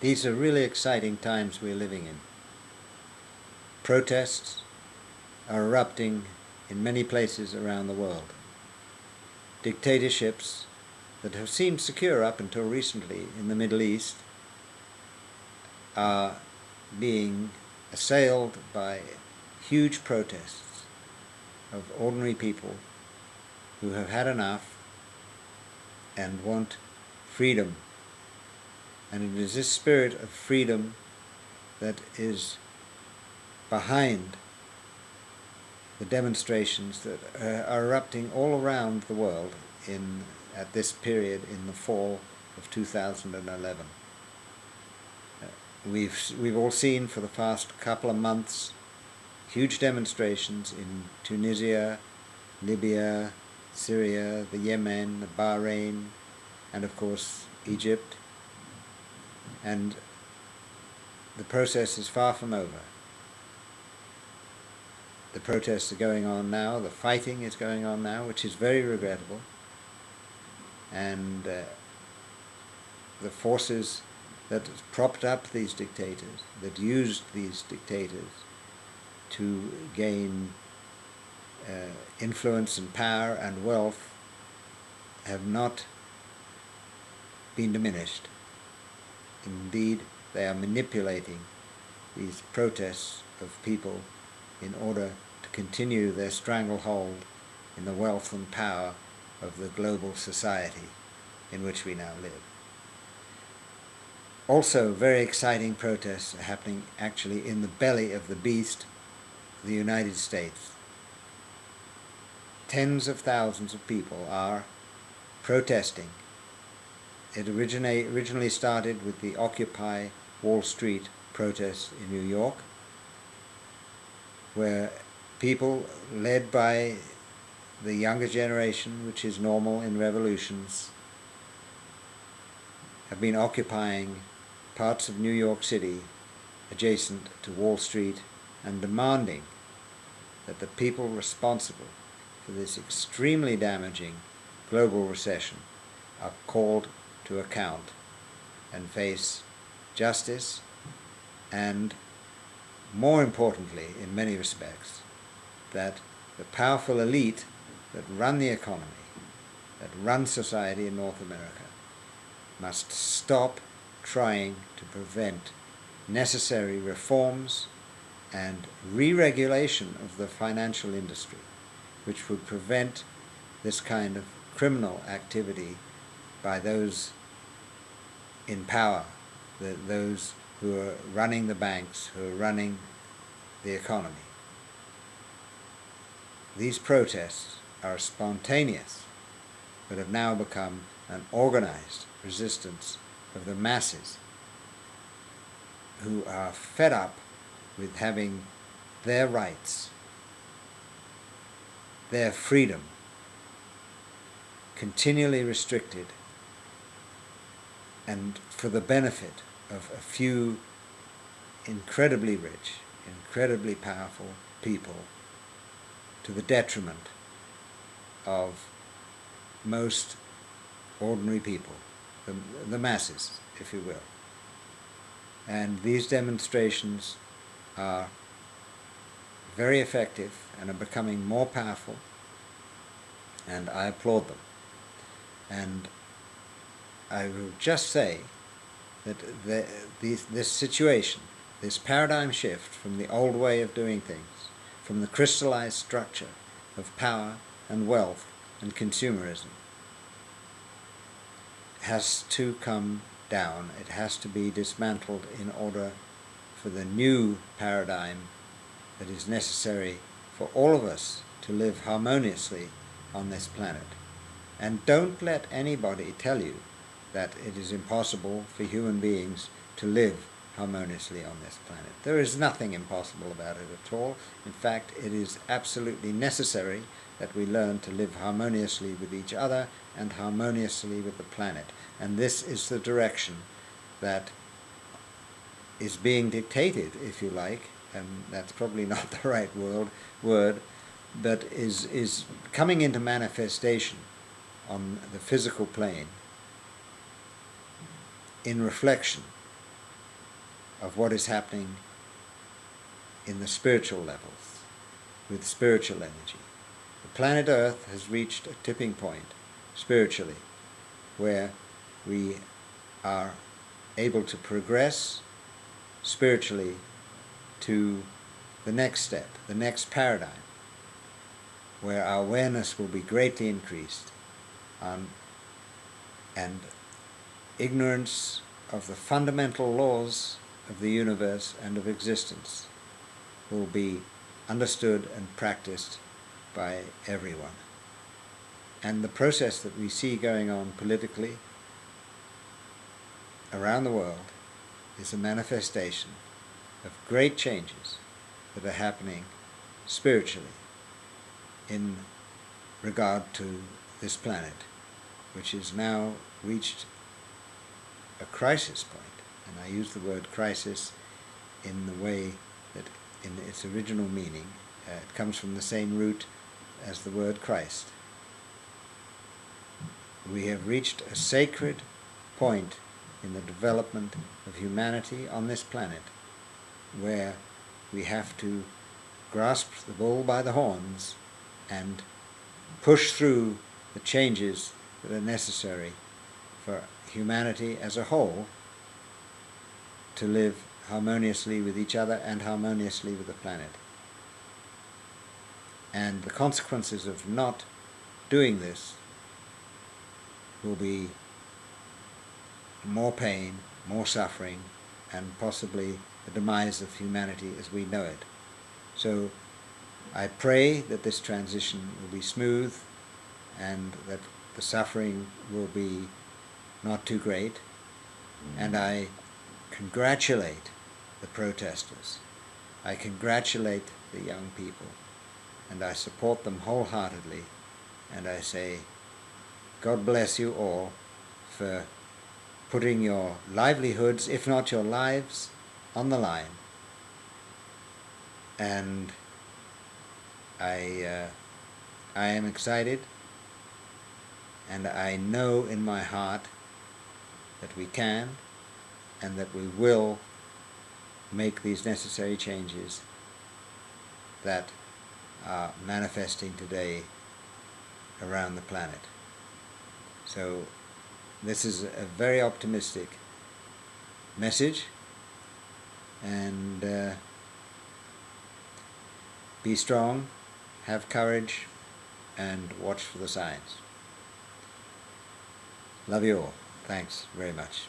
These are really exciting times we're living in. Protests are erupting in many places around the world. Dictatorships that have seemed secure up until recently in the Middle East are being assailed by huge protests of ordinary people who have had enough and want freedom. And it is this spirit of freedom that is behind the demonstrations that are erupting all around the world at this period in the fall of 2011. We've all seen for the past couple of months huge demonstrations in Tunisia, Libya, Syria, the Yemen, Bahrain, and of course Egypt. And the process is far from over. The protests are going on now, the fighting is going on now, which is very regrettable. And the forces that propped up these dictators, that used these dictators to gain influence and power and wealth, have not been diminished. Indeed, they are manipulating these protests of people in order to continue their stranglehold in the wealth and power of the global society in which we now live. Also, very exciting protests are happening actually in the belly of the beast, the United States. Tens of thousands of people are protesting. It originally started with the Occupy Wall Street protests in New York, where people led by the younger generation, which is normal in revolutions, have been occupying parts of New York City adjacent to Wall Street and demanding that the people responsible for this extremely damaging global recession are called to account and face justice, and more importantly, in many respects, that the powerful elite that run the economy, that run society in North America, must stop trying to prevent necessary reforms and re-regulation of the financial industry, which would prevent this kind of criminal activity by those in power, those who are running the banks, who are running the economy. These protests are spontaneous, but have now become an organized resistance of the masses who are fed up with having their rights, their freedom, continually restricted, and for the benefit of a few incredibly rich, incredibly powerful people, to the detriment of most ordinary people, the masses, if you will. And these demonstrations are very effective and are becoming more powerful, and I applaud them. And I will just say that this situation, this paradigm shift from the old way of doing things, from the crystallized structure of power and wealth and consumerism, has to come down. It has to be dismantled in order for the new paradigm that is necessary for all of us to live harmoniously on this planet. And don't let anybody tell you that it is impossible for human beings to live harmoniously on this planet. There is nothing impossible about it at all. In fact, it is absolutely necessary that we learn to live harmoniously with each other and harmoniously with the planet. And this is the direction that is being dictated, if you like, and that's probably not the right word, but is coming into manifestation on the physical plane in reflection of what is happening in the spiritual levels, with spiritual energy. The planet Earth has reached a tipping point, spiritually, where we are able to progress spiritually to the next step, the next paradigm, where our awareness will be greatly increased, and ignorance of the fundamental laws of the universe and of existence will be understood and practiced by everyone. And the process that we see going on politically around the world is a manifestation of great changes that are happening spiritually in regard to this planet, which has now reached a crisis point. And I use the word crisis in the way that in its original meaning it comes from the same root as the word Christ. We have reached a sacred point in the development of humanity on this planet where we have to grasp the bull by the horns and push through the changes that are necessary for humanity as a whole to live harmoniously with each other and harmoniously with the planet. And the consequences of not doing this will be more pain, more suffering, and possibly the demise of humanity as we know it. So I pray that this transition will be smooth and that the suffering will be not too great. And I congratulate the protesters. I congratulate the young people, and I support them wholeheartedly. And I say, God bless you all for putting your livelihoods, if not your lives, on the line. And I am excited, and I know in my heart that we can and that we will make these necessary changes that are manifesting today around the planet. So this is a very optimistic message, and be strong, have courage, and watch for the signs. Love you all. Thanks very much.